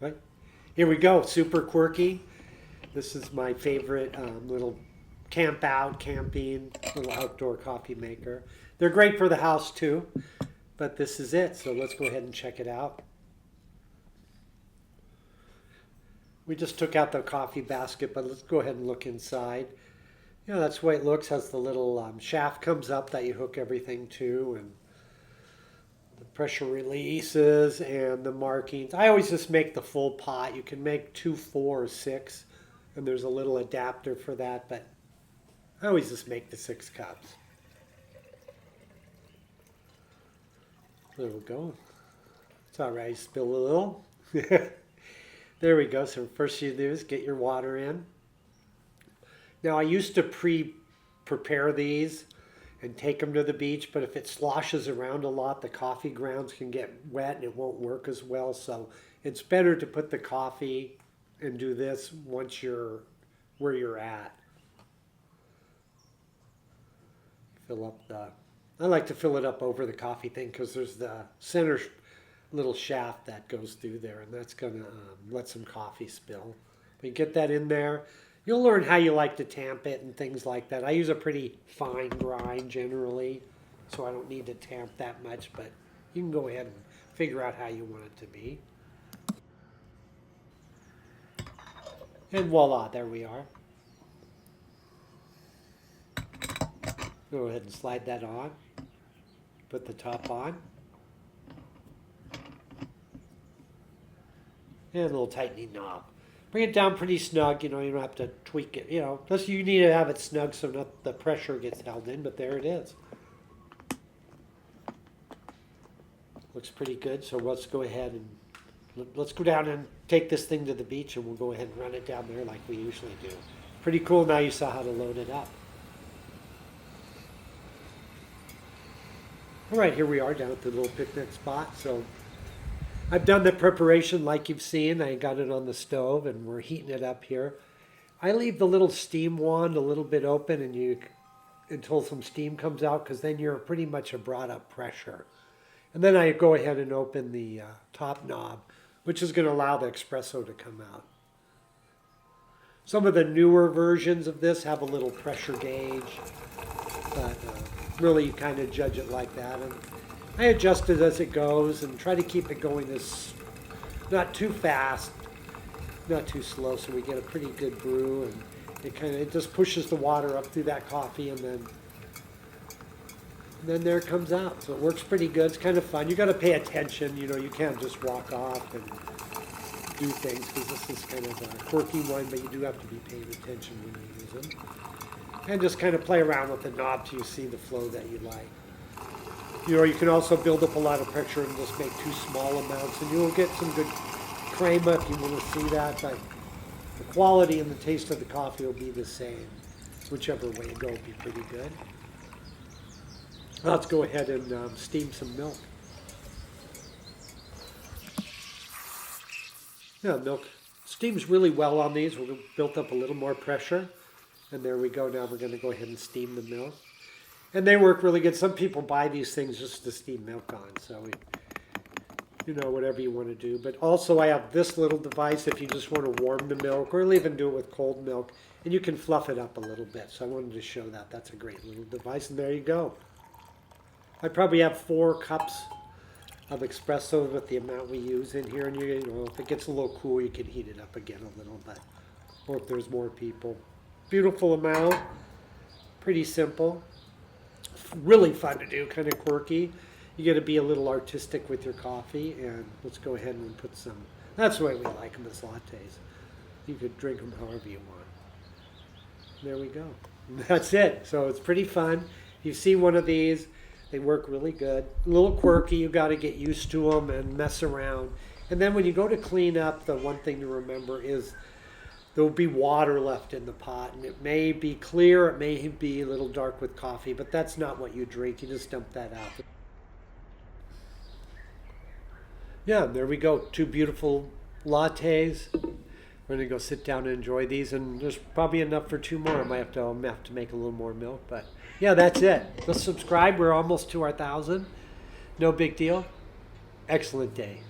Right. Here we go, super quirky. This is my favorite little camp out, camping, little outdoor coffee maker. They're great for the house too, but this is it. So let's go ahead and check it out. We just took out the coffee basket, but let's go ahead and look inside. You know, that's the way it looks. Has the little shaft comes up that you hook everything to, and the pressure releases and the markings. I always just make the full pot. You can make 2, 4, or 6, and there's a little adapter for that, but I always just make the 6 cups. There we go. It's all right, spill a little. There we go. So first you do is get your water in. Now I used to prepare these and take them to the beach, but if it sloshes around a lot, the coffee grounds can get wet and it won't work as well. So it's better to put the coffee and do this once you're where you're at. Fill up I like to fill it up over the coffee thing because there's the center little shaft that goes through there, and that's going to let some coffee spill. But you get that in there. You'll learn how you like to tamp it and things like that. I use a pretty fine grind generally, so I don't need to tamp that much, but you can go ahead and figure out how you want it to be. And voila, there we are. Go ahead and slide that on. Put the top on. And a little tightening knob. Bring it down pretty snug, you know, you don't have to tweak it, you know. Plus you need to have it snug so not the pressure gets held in, but there it is. Looks pretty good, so let's go ahead and let's go down and take this thing to the beach, and we'll go ahead and run it down there like we usually do. Pretty cool. Now you saw how to load it up. All right, here we are down at the little picnic spot. So I've done the preparation like you've seen. I got it on the stove and we're heating it up here. I leave the little steam wand a little bit open until some steam comes out, because then you're pretty much brought up pressure. And then I go ahead and open the top knob, which is going to allow the espresso to come out. Some of the newer versions of this have a little pressure gauge, but really you kind of judge it like that. And I adjust it as it goes and try to keep it going as not too fast, not too slow, so we get a pretty good brew, and it just pushes the water up through that coffee, and then there it comes out. So it works pretty good. It's kind of fun. You got to pay attention. You know, you can't just walk off and do things, because this is kind of a quirky one, but you do have to be paying attention when you use them. And just kind of play around with the knob till you see the flow that you like. You know, you can also build up a lot of pressure and just make too small amounts, and you'll get some good crema if you want to see that, but the quality and the taste of the coffee will be the same. Whichever way you go will be pretty good. Let's go ahead and steam some milk. Yeah, milk steams really well on these. We've built up a little more pressure. And there we go. Now we're going to go ahead and steam the milk. And they work really good. Some people buy these things just to steam milk on. So, you know, whatever you want to do. But also I have this little device if you just want to warm the milk, or even do it with cold milk. And you can fluff it up a little bit. So I wanted to show that. That's a great little device. And there you go. I probably have 4 cups of espresso with the amount we use in here. And you know, if it gets a little cool, you can heat it up again a little bit. Or if there's more people. Beautiful amount. Pretty simple. Really fun to do, kind of quirky. You got to be a little artistic with your coffee, and let's go ahead and put some. That's the way we like them as lattes. You could drink them however you want. There we go. That's it. So it's pretty fun. You see one of these, they work really good. A little quirky. You got to get used to them and mess around. And then when you go to clean up, the one thing to remember is there will be water left in the pot, and it may be clear, it may be a little dark with coffee, but that's not what you drink. You just dump that out. Yeah, there we go. 2 beautiful lattes. We're going to go sit down and enjoy these, and there's probably enough for 2 more. I might have to make a little more milk, but yeah, that's it. Let's subscribe. We're almost to our 1,000. No big deal. Excellent day.